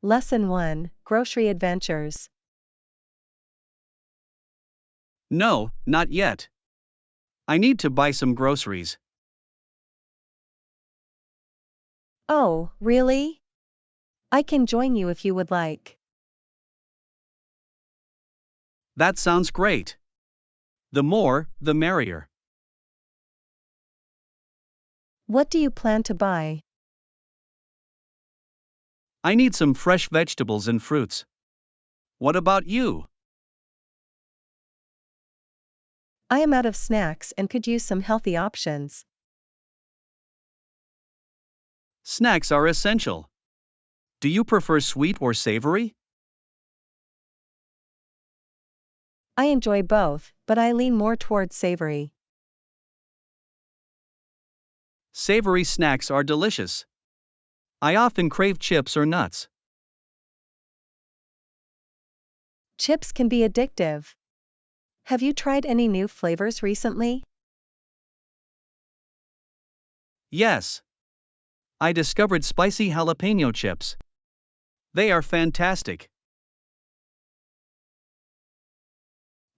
Lesson 1, Grocery Adventures. No, not yet. I need to buy some groceries. Oh, really? I can join you if you would like. That sounds great. The more, the merrier. What do you plan to buy? I need some fresh vegetables and fruits. What about you? I am out of snacks and could use some healthy options. Snacks are essential. Do you prefer sweet or savory? I enjoy both, but I lean more towards savory. Savory snacks are delicious. I often crave chips or nuts. Chips can be addictive. Have you tried any new flavors recently? Yes. I discovered spicy jalapeno chips. They are fantastic.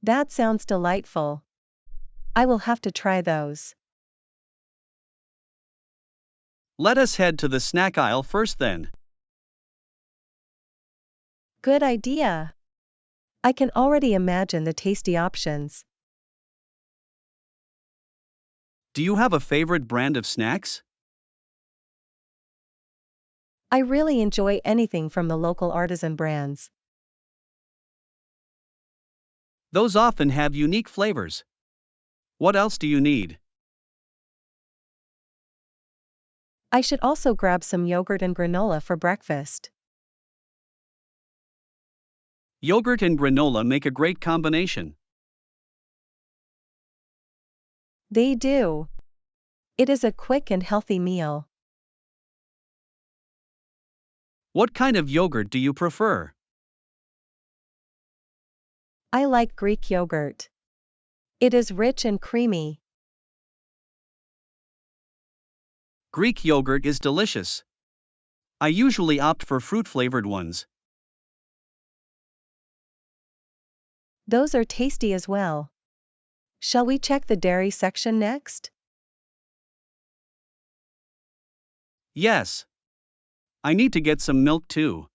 That sounds delightful. I will have to try those. Let us head to the snack aisle first then. Good idea. I can already imagine the tasty options. Do you have a favorite brand of snacks? I really enjoy anything from the local artisan brands. Those often have unique flavors. What else do you need? I should also grab some yogurt and granola for breakfast. Yogurt and granola make a great combination. They do. It is a quick and healthy meal. What kind of yogurt do you prefer? I like Greek yogurt. It is rich and creamy. Greek yogurt is delicious. I usually opt for fruit-flavored ones. Those are tasty as well. Shall we check the dairy section next? Yes. I need to get some milk too.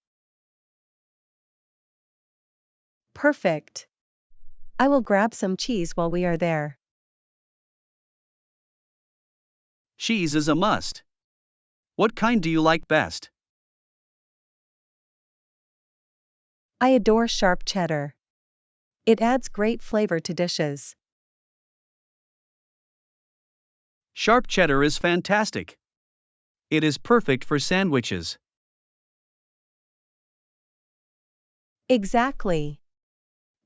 Perfect. I will grab some cheese while we are there. Cheese is a must. What kind do you like best? I adore sharp cheddar. It adds great flavor to dishes. Sharp cheddar is fantastic. It is perfect for sandwiches. Exactly.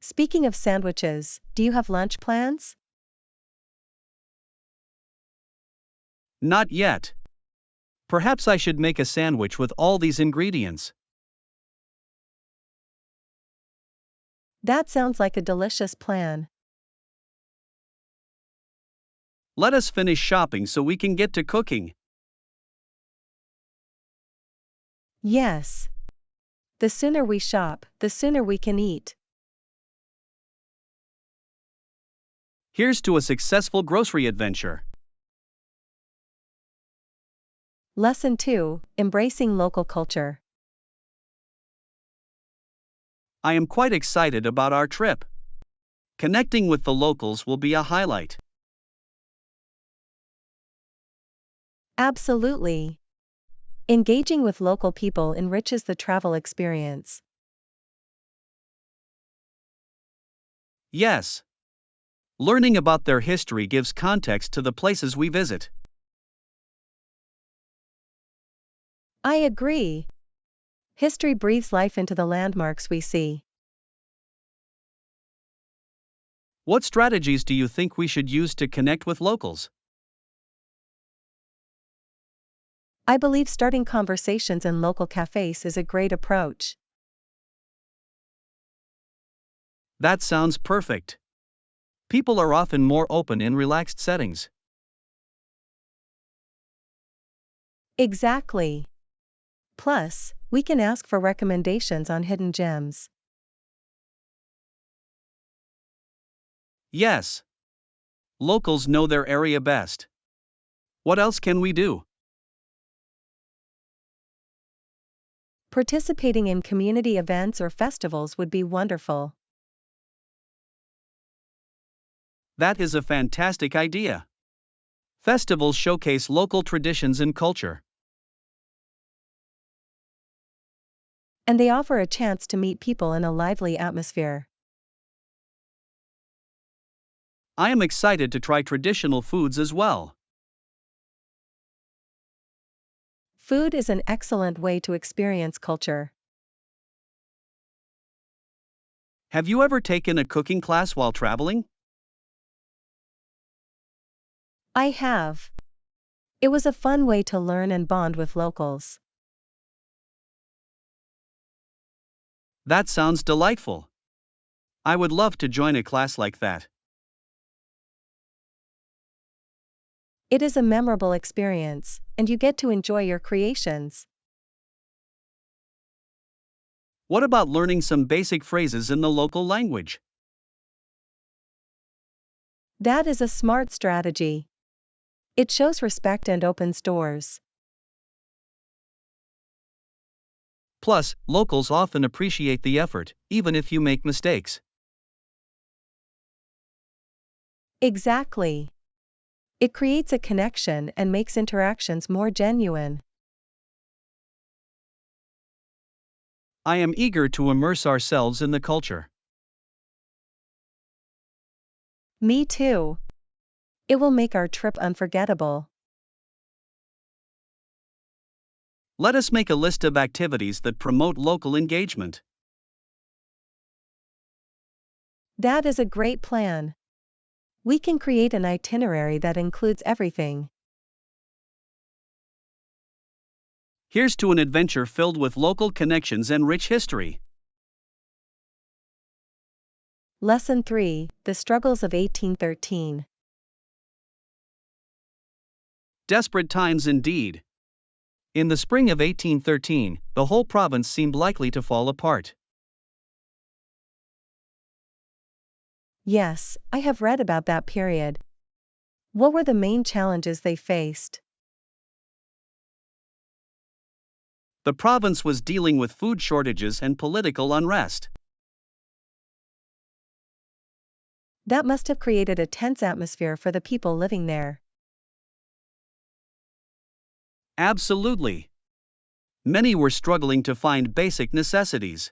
Speaking of sandwiches, do you have lunch plans? Not yet. Perhaps I should make a sandwich with all these ingredients. That sounds like a delicious plan. Let us finish shopping so we can get to cooking. Yes. The sooner we shop, the sooner we can eat. Here's to a successful grocery adventure. Lesson 2, Embracing Local Culture. I am quite excited about our trip. Connecting with the locals will be a highlight. Absolutely. Engaging with local people enriches the travel experience. Yes. Learning about their history gives context to the places we visit. I agree. History breathes life into the landmarks we see. What strategies do you think we should use to connect with locals? I believe starting conversations in local cafes is a great approach. That sounds perfect. People are often more open in relaxed settings. Exactly. Plus, We can ask for recommendations on hidden gems. Yes. Locals know their area best. What else can we do? Participating in community events or festivals would be wonderful. That is a fantastic idea. Festivals showcase local traditions and culture. And they offer a chance to meet people in a lively atmosphere. I am excited to try traditional foods as well. Food is an excellent way to experience culture. Have you ever taken a cooking class while traveling? I have. It was a fun way to learn and bond with locals. That sounds delightful. I would love to join a class like that. It is a memorable experience, and you get to enjoy your creations. What about learning some basic phrases in the local language? That is a smart strategy. It shows respect and opens doors. Plus, locals often appreciate the effort, even if you make mistakes. Exactly. It creates a connection and makes interactions more genuine. I am eager to immerse ourselves in the culture. Me too. It will make our trip unforgettable. Let us make a list of activities that promote local engagement. That is a great plan. We can create an itinerary that includes everything. Here's to an adventure filled with local connections and rich history. Lesson 3: The Struggles of 1813. Desperate times indeed. In the spring of 1813, the whole province seemed likely to fall apart. Yes, I have read about that period. What were the main challenges they faced? The province was dealing with food shortages and political unrest. That must have created a tense atmosphere for the people living there. Absolutely. Many were struggling to find basic necessities.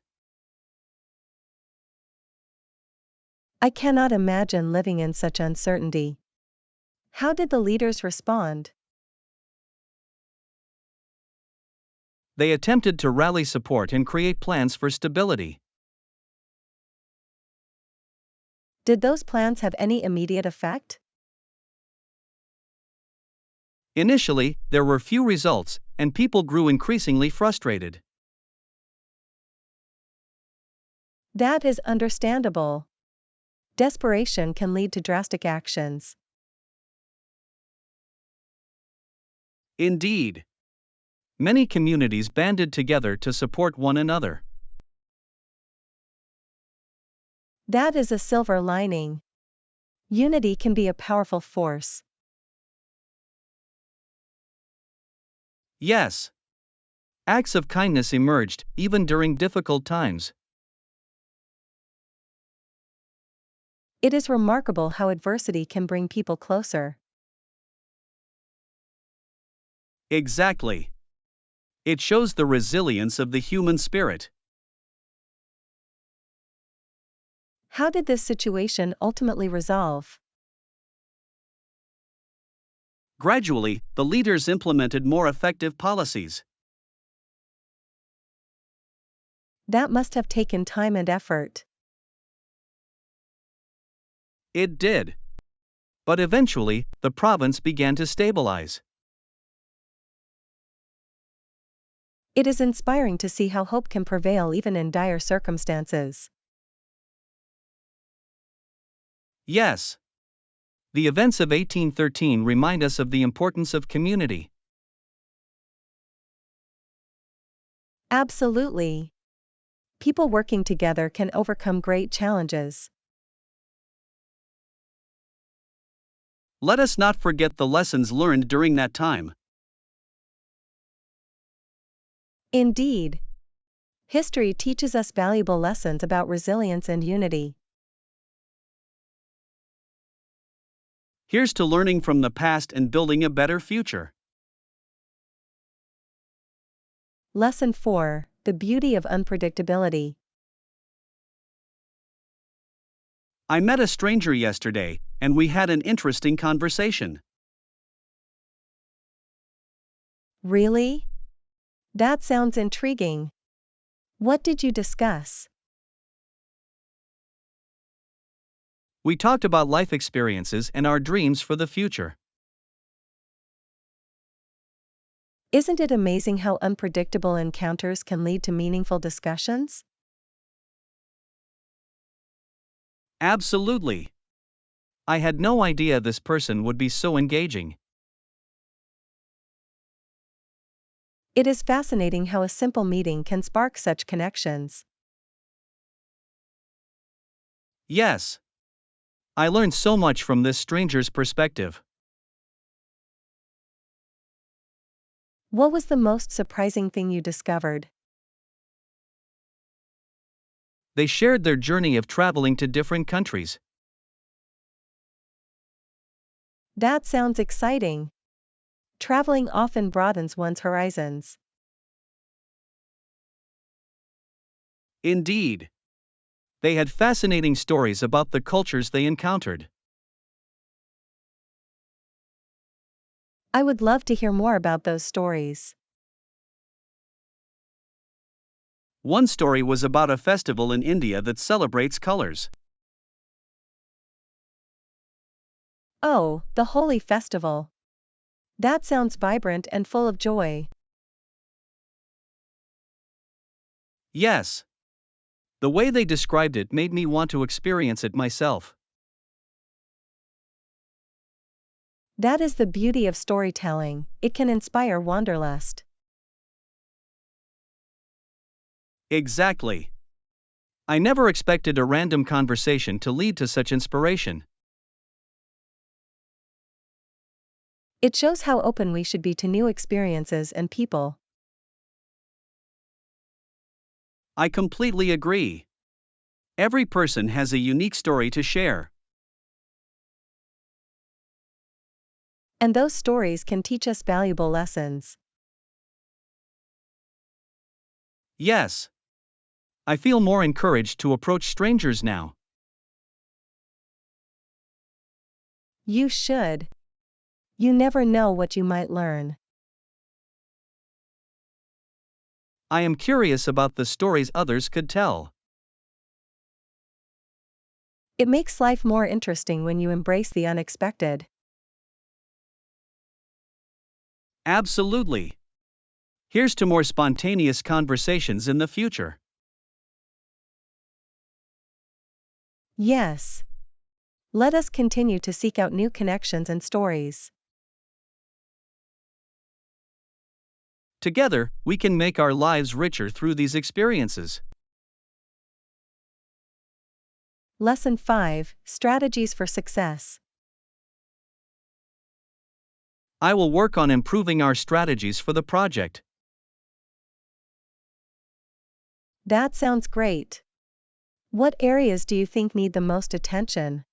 I cannot imagine living in such uncertainty. How did the leaders respond? They attempted to rally support and create plans for stability. Did those plans have any immediate effect? Initially, there were few results, and people grew increasingly frustrated. That is understandable. Desperation can lead to drastic actions. Indeed. Many communities banded together to support one another. That is a silver lining. Unity can be a powerful force. Yes. Acts of kindness emerged, even during difficult times. It is remarkable how adversity can bring people closer. Exactly. It shows the resilience of the human spirit. How did this situation ultimately resolve? Gradually, the leaders implemented more effective policies. That must have taken time and effort. It did. But eventually, the province began to stabilize. It is inspiring to see how hope can prevail even in dire circumstances. Yes. The events of 1813 remind us of the importance of community. Absolutely. People working together can overcome great challenges. Let us not forget the lessons learned during that time. Indeed. History teaches us valuable lessons about resilience and unity. Here's to learning from the past and building a better future. Lesson 4: The Beauty of Unpredictability. I met a stranger yesterday, and we had an interesting conversation. Really? That sounds intriguing. What did you discuss? We talked about life experiences and our dreams for the future. Isn't it amazing how unpredictable encounters can lead to meaningful discussions? Absolutely. I had no idea this person would be so engaging. It is fascinating how a simple meeting can spark such connections. Yes. I learned so much from this stranger's perspective. What was the most surprising thing you discovered? They shared their journey of traveling to different countries. That sounds exciting. Traveling often broadens one's horizons. Indeed. They had fascinating stories about the cultures they encountered. I would love to hear more about those stories. One story was about a festival in India that celebrates colors. Oh, the Holi Festival. That sounds vibrant and full of joy. Yes. The way they described it made me want to experience it myself. That is the beauty of storytelling, it can inspire wanderlust. Exactly. I never expected a random conversation to lead to such inspiration. It shows how open we should be to new experiences and people. I completely agree. Every person has a unique story to share. And those stories can teach us valuable lessons. Yes. I feel more encouraged to approach strangers now. You should. You never know what you might learn. I am curious about the stories others could tell. It makes life more interesting when you embrace the unexpected. Absolutely. Here's to more spontaneous conversations in the future. Yes. Let us continue to seek out new connections and stories. Together, we can make our lives richer through these experiences. Lesson 5: Strategies for Success. I will work on improving our strategies for the project. That sounds great. What areas do you think need the most attention?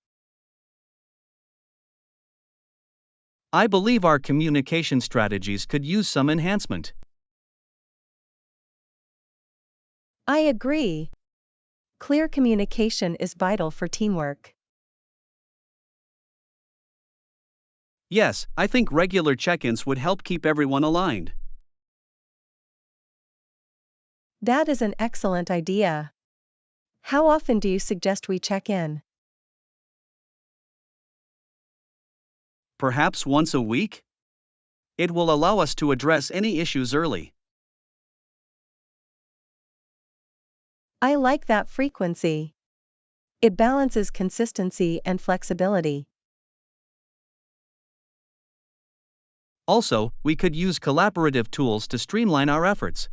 I believe our communication strategies could use some enhancement. I agree. Clear communication is vital for teamwork. Yes, I think regular check ins would help keep everyone aligned. That is an excellent idea. How often do you suggest we check in? Perhaps once a week? It will allow us to address any issues early. I like that frequency. It balances consistency and flexibility. Also, we could use collaborative tools to streamline our efforts.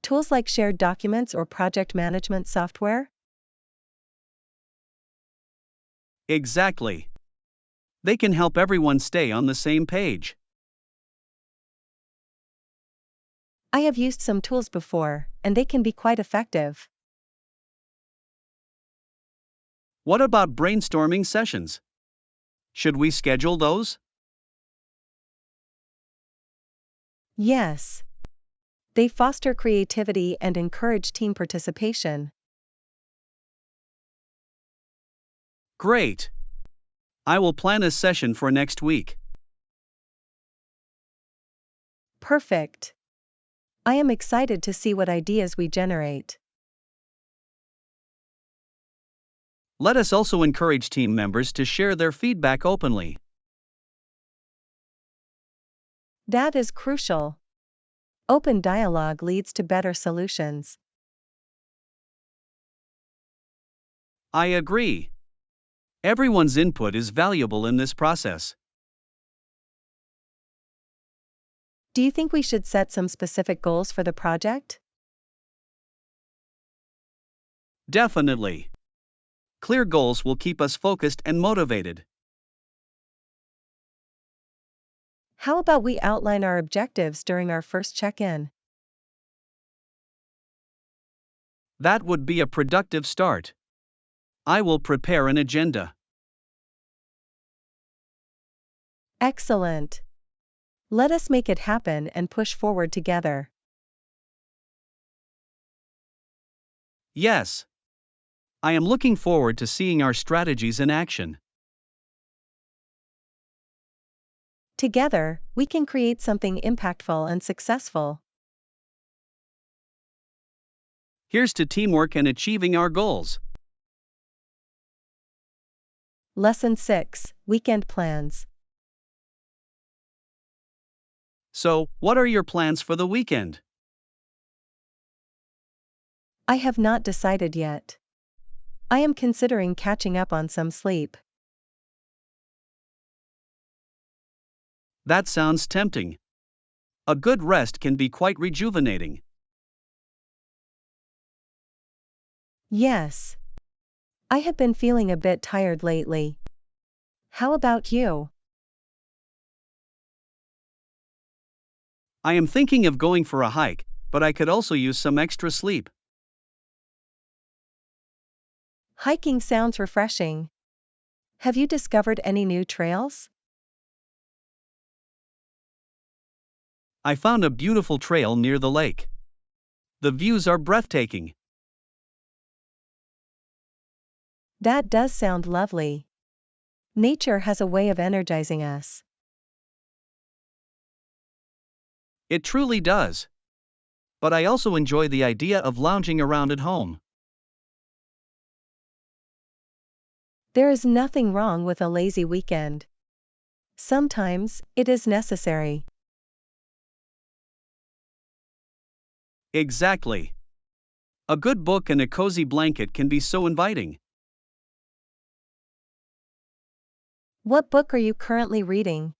Tools like shared documents or project management software? Exactly. They can help everyone stay on the same page. I have used some tools before, and they can be quite effective. What about brainstorming sessions? Should we schedule those? Yes. They foster creativity and encourage team participation. Great. I will plan a session for next week. Perfect. I am excited to see what ideas we generate. Let us also encourage team members to share their feedback openly. That is crucial. Open dialogue leads to better solutions. I agree. Everyone's input is valuable in this process. Do you think we should set some specific goals for the project? Definitely. Clear goals will keep us focused and motivated. How about we outline our objectives during our first check-in? That would be a productive start. I will prepare an agenda. Excellent. Let us make it happen and push forward together. Yes. I am looking forward to seeing our strategies in action. Together, we can create something impactful and successful. Here's to teamwork and achieving our goals. Lesson 6: Weekend Plans. So, what are your plans for the weekend? I have not decided yet. I am considering catching up on some sleep. That sounds tempting. A good rest can be quite rejuvenating. Yes. I have been feeling a bit tired lately. How about you? I am thinking of going for a hike, but I could also use some extra sleep. Hiking sounds refreshing. Have you discovered any new trails? I found a beautiful trail near the lake. The views are breathtaking. That does sound lovely. Nature has a way of energizing us. It truly does. But I also enjoy the idea of lounging around at home. There is nothing wrong with a lazy weekend. Sometimes, it is necessary. Exactly. A good book and a cozy blanket can be so inviting. What book are you currently reading?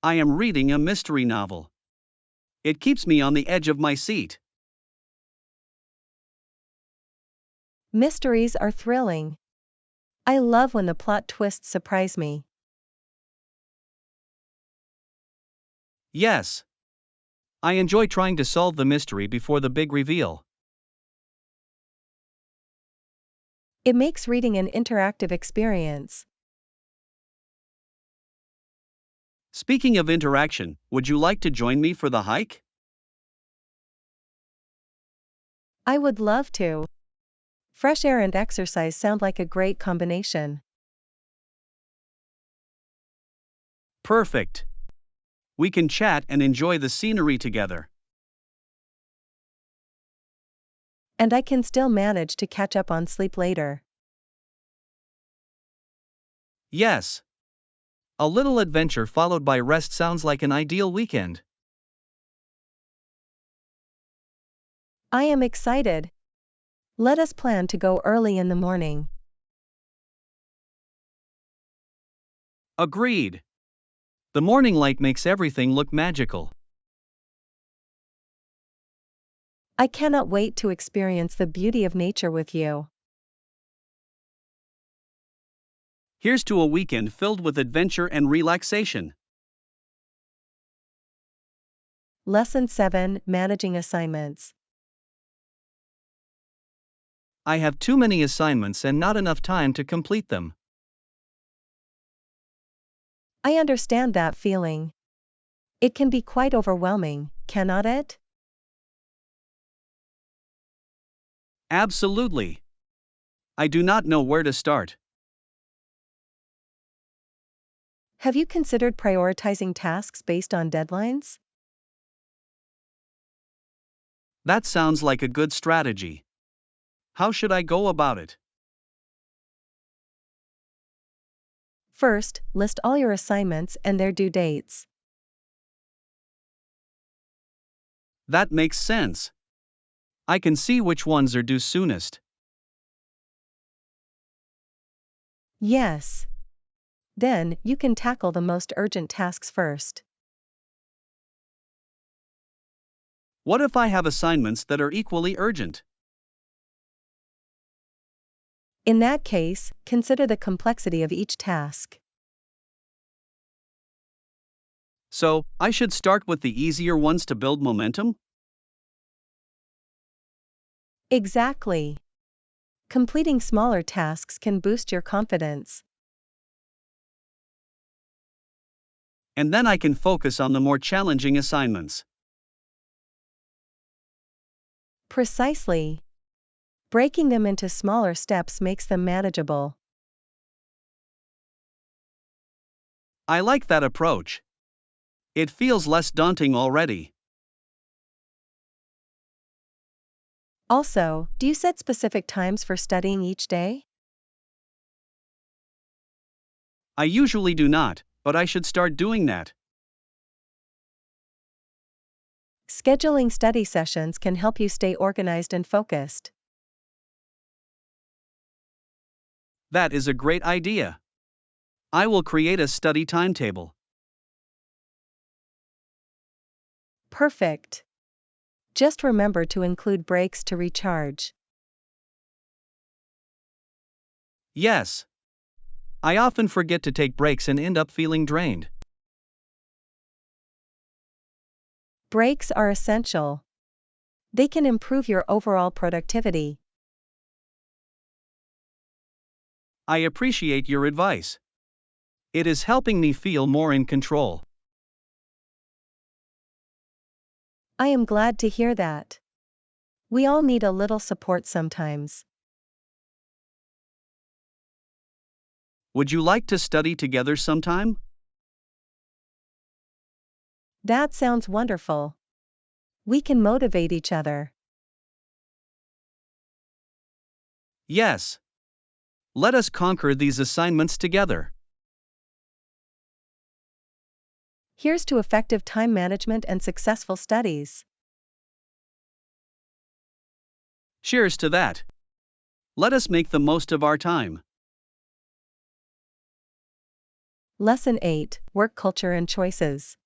I am reading a mystery novel. It keeps me on the edge of my seat. Mysteries are thrilling. I love when the plot twists surprise me. Yes. I enjoy trying to solve the mystery before the big reveal. It makes reading an interactive experience. Speaking of interaction, would you like to join me for the hike? I would love to. Fresh air and exercise sound like a great combination. Perfect. We can chat and enjoy the scenery together. And I can still manage to catch up on sleep later. Yes. A little adventure followed by rest sounds like an ideal weekend. I am excited. Let us plan to go early in the morning. Agreed. The morning light makes everything look magical. I cannot wait to experience the beauty of nature with you. Here's to a weekend filled with adventure and relaxation. Lesson 7, Managing Assignments. I have too many assignments and not enough time to complete them. I understand that feeling. It can be quite overwhelming, cannot it? Absolutely. I do not know where to start. Have you considered prioritizing tasks based on deadlines? That sounds like a good strategy. How should I go about it? First, list all your assignments and their due dates. That makes sense. I can see which ones are due soonest. Yes. Then, you can tackle the most urgent tasks first. What if I have assignments that are equally urgent? In that case, consider the complexity of each task. So, I should start with the easier ones to build momentum? Exactly. Completing smaller tasks can boost your confidence. And then I can focus on the more challenging assignments. Precisely. Breaking them into smaller steps makes them manageable. I like that approach. It feels less daunting already. Also, do you set specific times for studying each day? I usually do not, but I should start doing that. Scheduling study sessions can help you stay organized and focused. That is a great idea. I will create a study timetable. Perfect. Just remember to include breaks to recharge. Yes. I often forget to take breaks and end up feeling drained. Breaks are essential. They can improve your overall productivity. I appreciate your advice. It is helping me feel more in control. I am glad to hear that. We all need a little support sometimes. Would you like to study together sometime? That sounds wonderful. We can motivate each other. Yes. Let us conquer these assignments together. Here's to effective time management and successful studies. Cheers to that. Let us make the most of our time. Lesson 8, Work Culture and Choices.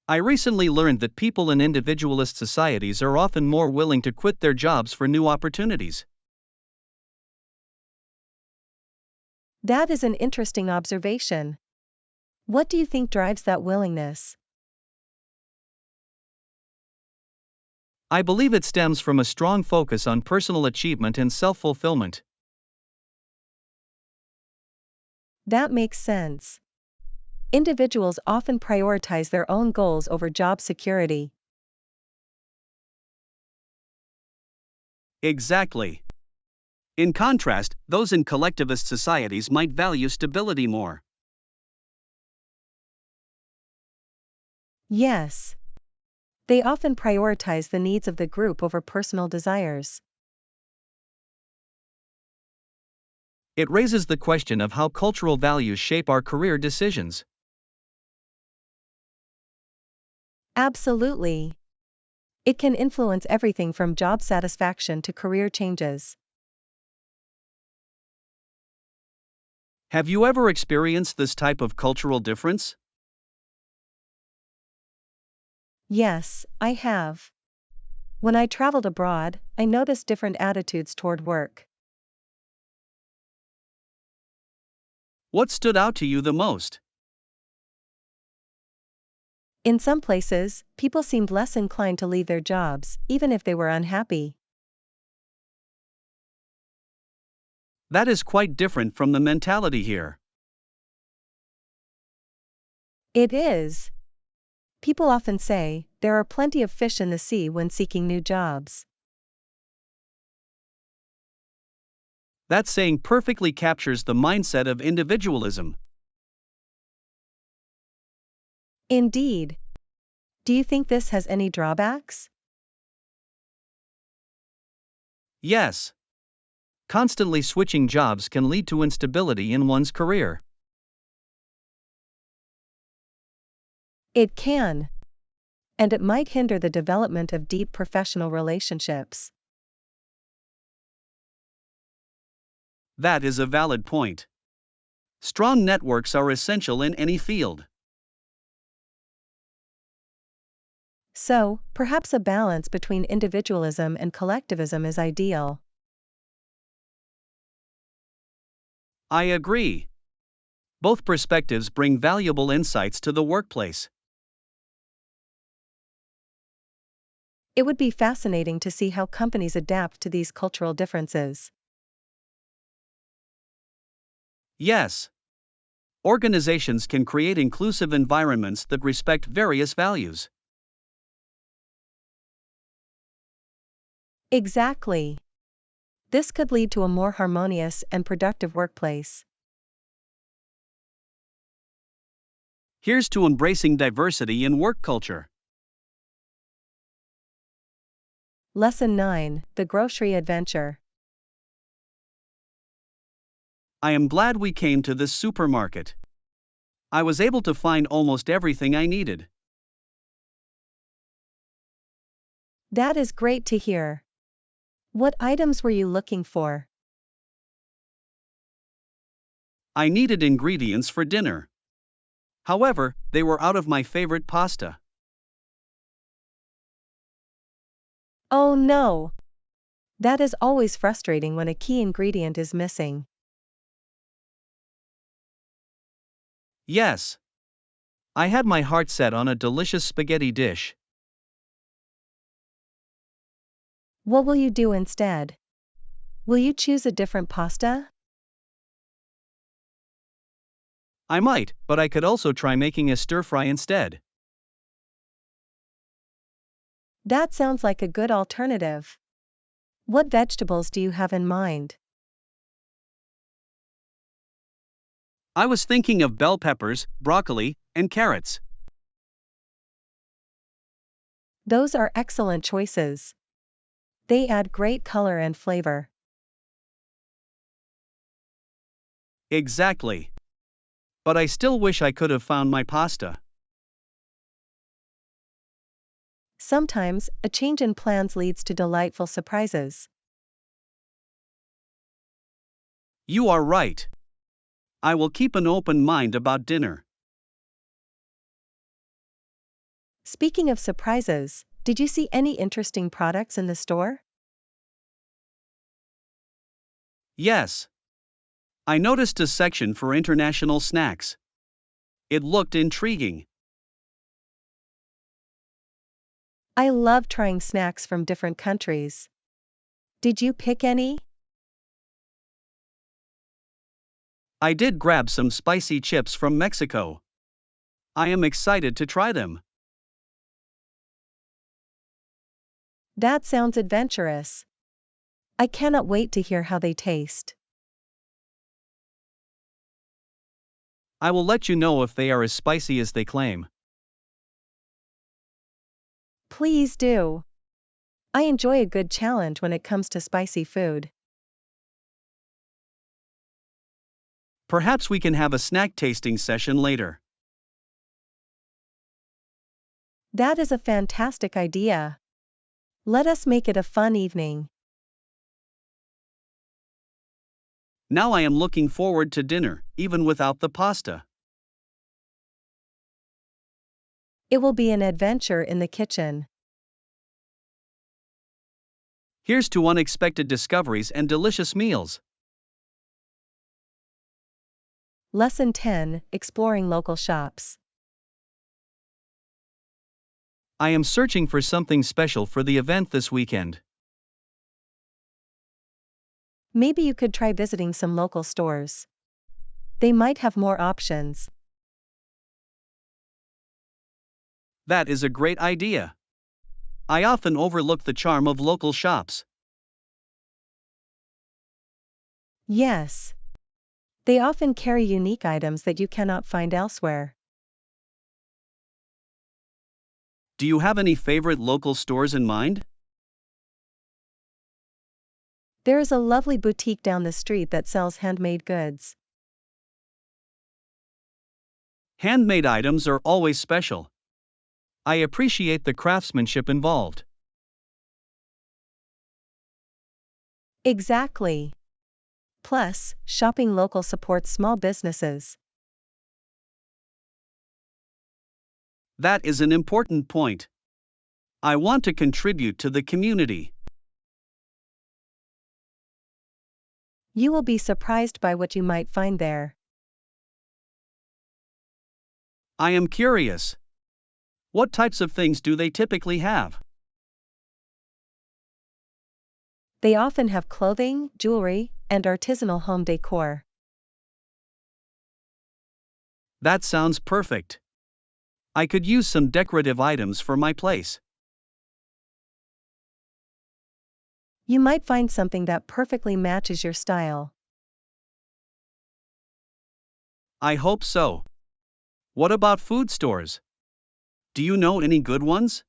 I recently learned that people in individualist societies are often more willing to quit their jobs for new opportunities. That is an interesting observation. What do you think drives that willingness? I believe it stems from a strong focus on personal achievement and self-fulfillment. That makes sense. Individuals often prioritize their own goals over job security. Exactly. In contrast, those in collectivist societies might value stability more. Yes. They often prioritize the needs of the group over personal desires. It raises the question of how cultural values shape our career decisions. Absolutely. It can influence everything from job satisfaction to career changes. Have you ever experienced this type of cultural difference? Yes, I have. When I traveled abroad, I noticed different attitudes toward work. What stood out to you the most? In some places, people seemed less inclined to leave their jobs, even if they were unhappy. That is quite different from the mentality here. It is. People often say, there are plenty of fish in the sea when seeking new jobs. That saying perfectly captures the mindset of individualism. Indeed. Do you think this has any drawbacks? Yes. Constantly switching jobs can lead to instability in one's career. It can. And it might hinder the development of deep professional relationships. That is a valid point. Strong networks are essential in any field. So, perhaps a balance between individualism and collectivism is ideal. I agree. Both perspectives bring valuable insights to the workplace. It would be fascinating to see how companies adapt to these cultural differences. Yes. Organizations can create inclusive environments that respect various values. Exactly. This could lead to a more harmonious and productive workplace. Here's to embracing diversity in work culture. Lesson 9: The Grocery Adventure. I am glad we came to this supermarket. I was able to find almost everything I needed. That is great to hear. What items were you looking for? I needed ingredients for dinner. However, they were out of my favorite pasta. Oh no! That is always frustrating when a key ingredient is missing. Yes. I had my heart set on a delicious spaghetti dish. What will you do instead? Will you choose a different pasta? I might, but I could also try making a stir fry instead. That sounds like a good alternative. What vegetables do you have in mind? I was thinking of bell peppers, broccoli, and carrots. Those are excellent choices. They add great color and flavor. Exactly. But I still wish I could have found my pasta. Sometimes, a change in plans leads to delightful surprises. You are right. I will keep an open mind about dinner. Speaking of surprises, did you see any interesting products in the store? Yes. I noticed a section for international snacks. It looked intriguing. I love trying snacks from different countries. Did you pick any? I did grab some spicy chips from Mexico. I am excited to try them. That sounds adventurous. I cannot wait to hear how they taste. I will let you know if they are as spicy as they claim. Please do. I enjoy a good challenge when it comes to spicy food. Perhaps we can have a snack tasting session later. That is a fantastic idea. Let us make it a fun evening. Now I am looking forward to dinner, even without the pasta. It will be an adventure in the kitchen. Here's to unexpected discoveries and delicious meals. Lesson 10, Exploring Local Shops. I am searching for something special for the event this weekend. Maybe you could try visiting some local stores. They might have more options. That is a great idea. I often overlook the charm of local shops. Yes. They often carry unique items that you cannot find elsewhere. Do you have any favorite local stores in mind? There is a lovely boutique down the street that sells handmade goods. Handmade items are always special. I appreciate the craftsmanship involved. Exactly. Plus, shopping local supports small businesses. That is an important point. I want to contribute to the community. You will be surprised by what you might find there. I am curious. What types of things do they typically have? They often have clothing, jewelry, and artisanal home decor. That sounds perfect. I could use some decorative items for my place. You might find something that perfectly matches your style. I hope so. What about food stores? Do you know any good ones?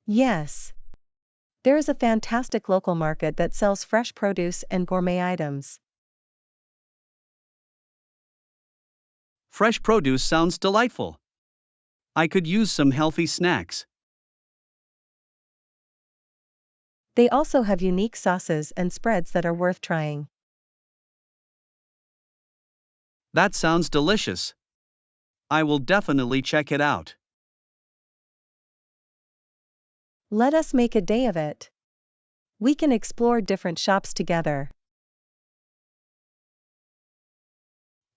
Yes. There is a fantastic local market that sells fresh produce and gourmet items. Fresh produce sounds delightful. I could use some healthy snacks. They also have unique sauces and spreads that are worth trying. That sounds delicious. I will definitely check it out. Let us make a day of it. We can explore different shops together.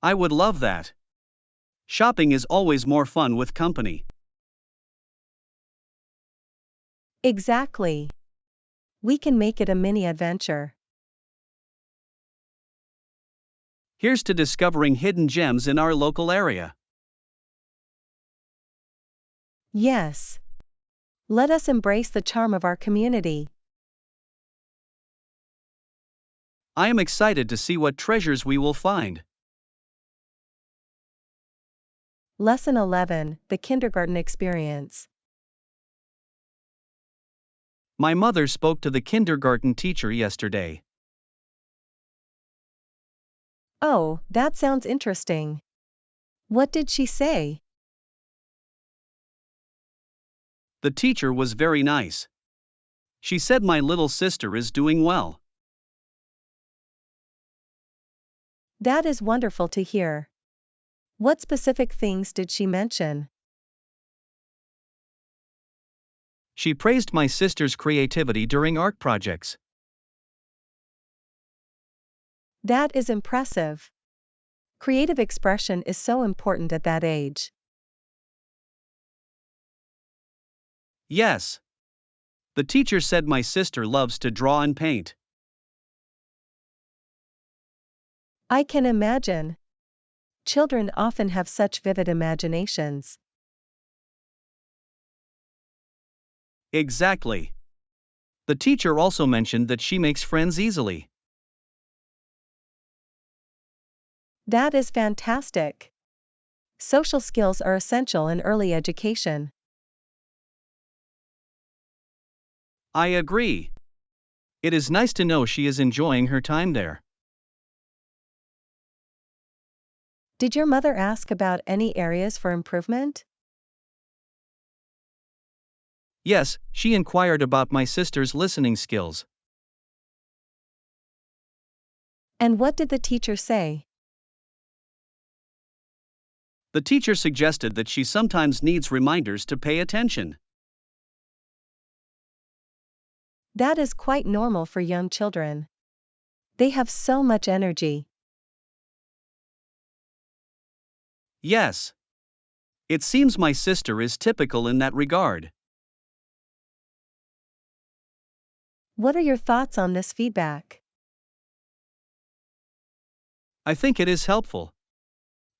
I would love that. Shopping is always more fun with company. Exactly. We can make it a mini adventure. Here's to discovering hidden gems in our local area. Yes. Let us embrace the charm of our community. I am excited to see what treasures we will find. Lesson 11, The Kindergarten Experience. My mother spoke to the kindergarten teacher yesterday. Oh, that sounds interesting. What did she say? The teacher was very nice. She said my little sister is doing well. That is wonderful to hear. What specific things did she mention? She praised my sister's creativity during art projects. That is impressive. Creative expression is so important at that age. Yes. The teacher said my sister loves to draw and paint. I can imagine. Children often have such vivid imaginations. Exactly. The teacher also mentioned that she makes friends easily. That is fantastic. Social skills are essential in early education. I agree. It is nice to know she is enjoying her time there. Did your mother ask about any areas for improvement? Yes, she inquired about my sister's listening skills. And what did the teacher say? The teacher suggested that she sometimes needs reminders to pay attention. That is quite normal for young children. They have so much energy. Yes. It seems my sister is typical in that regard. What are your thoughts on this feedback? I think it is helpful.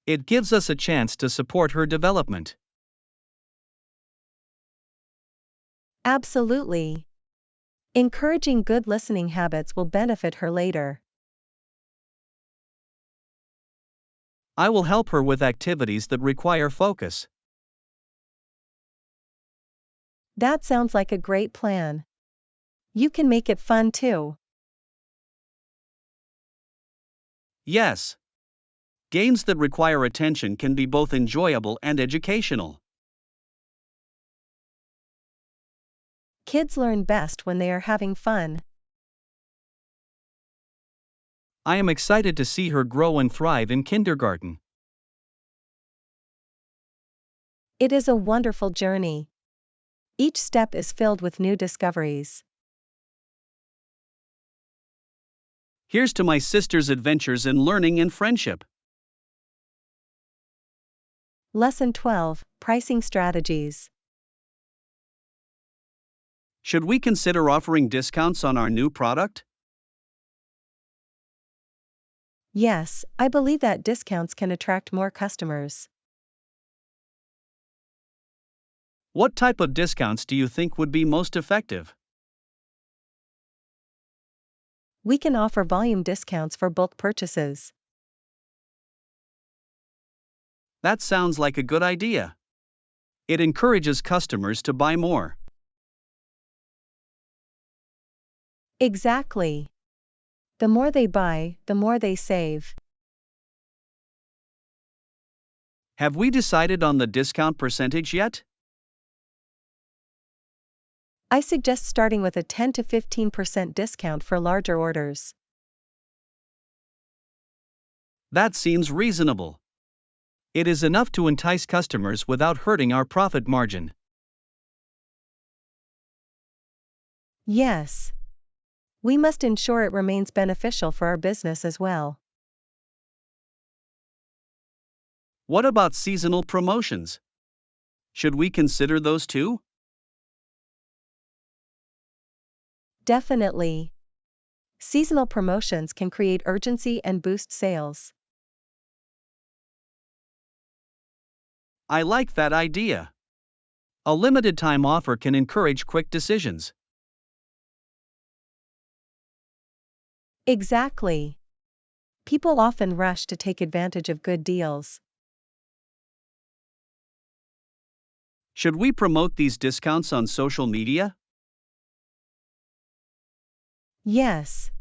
It gives us a chance to support her development. Absolutely. Encouraging good listening habits will benefit her later. I will help her with activities that require focus. That sounds like a great plan. You can make it fun too. Yes. Games that require attention can be both enjoyable and educational. Kids learn best when they are having fun. I am excited to see her grow and thrive in kindergarten. It is a wonderful journey. Each step is filled with new discoveries. Here's to my sister's adventures in learning and friendship. Lesson 12: Pricing Strategies. Should we consider offering discounts on our new product? Yes, I believe that discounts can attract more customers. What type of discounts do you think would be most effective? We can offer volume discounts for bulk purchases. That sounds like a good idea. It encourages customers to buy more. Exactly. The more they buy, the more they save. Have we decided on the discount percentage yet? I suggest starting with a 10 to 15% discount for larger orders. That seems reasonable. It is enough to entice customers without hurting our profit margin. Yes. We must ensure it remains beneficial for our business as well. What about seasonal promotions? Should we consider those too? Definitely. Seasonal promotions can create urgency and boost sales. I like that idea. A limited time offer can encourage quick decisions. Exactly. People often rush to take advantage of good deals. Should we promote these discounts on social media? Yes.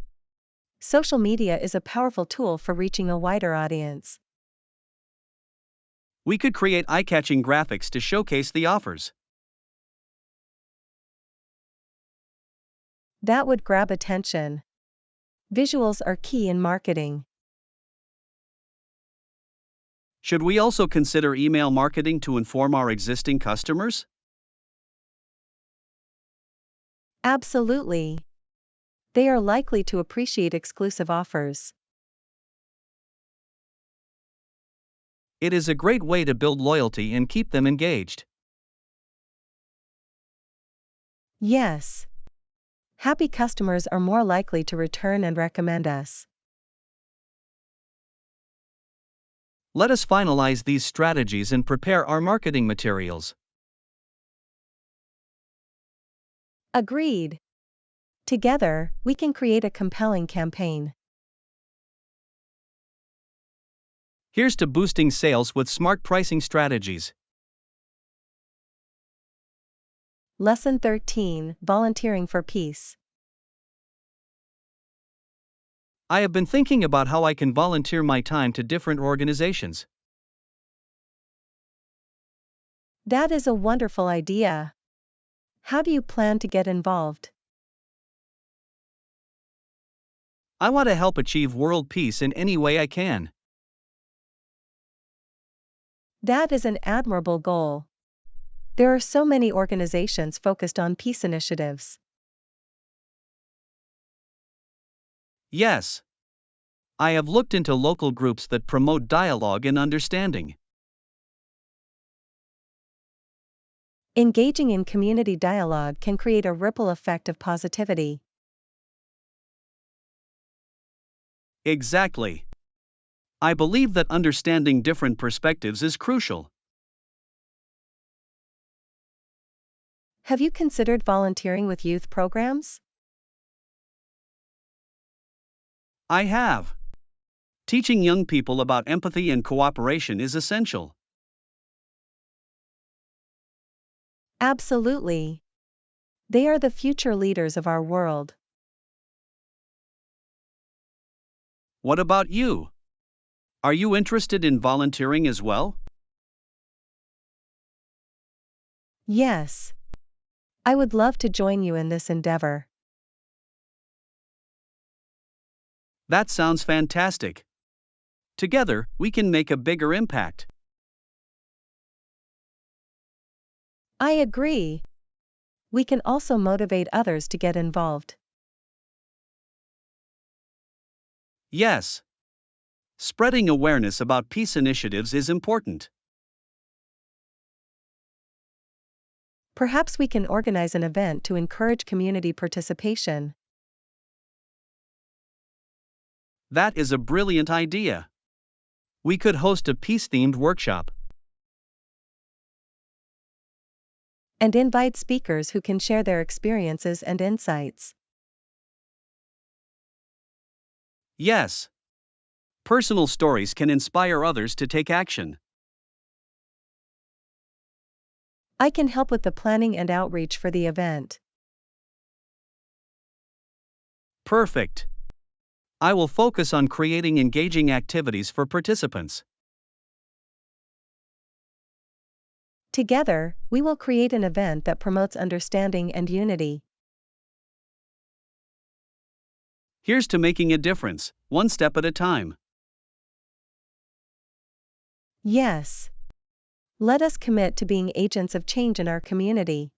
Social media is a powerful tool for reaching a wider audience. We could create eye-catching graphics to showcase the offers. That would grab attention. Visuals are key in marketing. Should we also consider email marketing to inform our existing customers? Absolutely. They are likely to appreciate exclusive offers. It is a great way to build loyalty and keep them engaged. Yes. Happy customers are more likely to return and recommend us. Let us finalize these strategies and prepare our marketing materials. Agreed. Together, we can create a compelling campaign. Here's to boosting sales with smart pricing strategies. Lesson 13: Volunteering for Peace. I have been thinking about how I can volunteer my time to different organizations. That is a wonderful idea. How do you plan to get involved? I want to help achieve world peace in any way I can. That is an admirable goal. There are so many organizations focused on peace initiatives. Yes. I have looked into local groups that promote dialogue and understanding. Engaging in community dialogue can create a ripple effect of positivity. Exactly. I believe that understanding different perspectives is crucial. Have you considered volunteering with youth programs? I have. Teaching young people about empathy and cooperation is essential. Absolutely. They are the future leaders of our world. What about you? Are you interested in volunteering as well? Yes. I would love to join you in this endeavor. That sounds fantastic. Together, we can make a bigger impact. I agree. We can also motivate others to get involved. Yes. Spreading awareness about peace initiatives is important. Perhaps we can organize an event to encourage community participation. That is a brilliant idea. We could host a peace-themed workshop. And invite speakers who can share their experiences and insights. Yes. Personal stories can inspire others to take action. I can help with the planning and outreach for the event. Perfect. I will focus on creating engaging activities for participants. Together, we will create an event that promotes understanding and unity. Here's to making a difference, one step at a time. Yes. Let us commit to being agents of change in our community.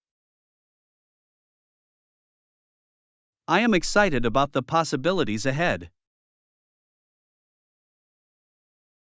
I am excited about the possibilities ahead.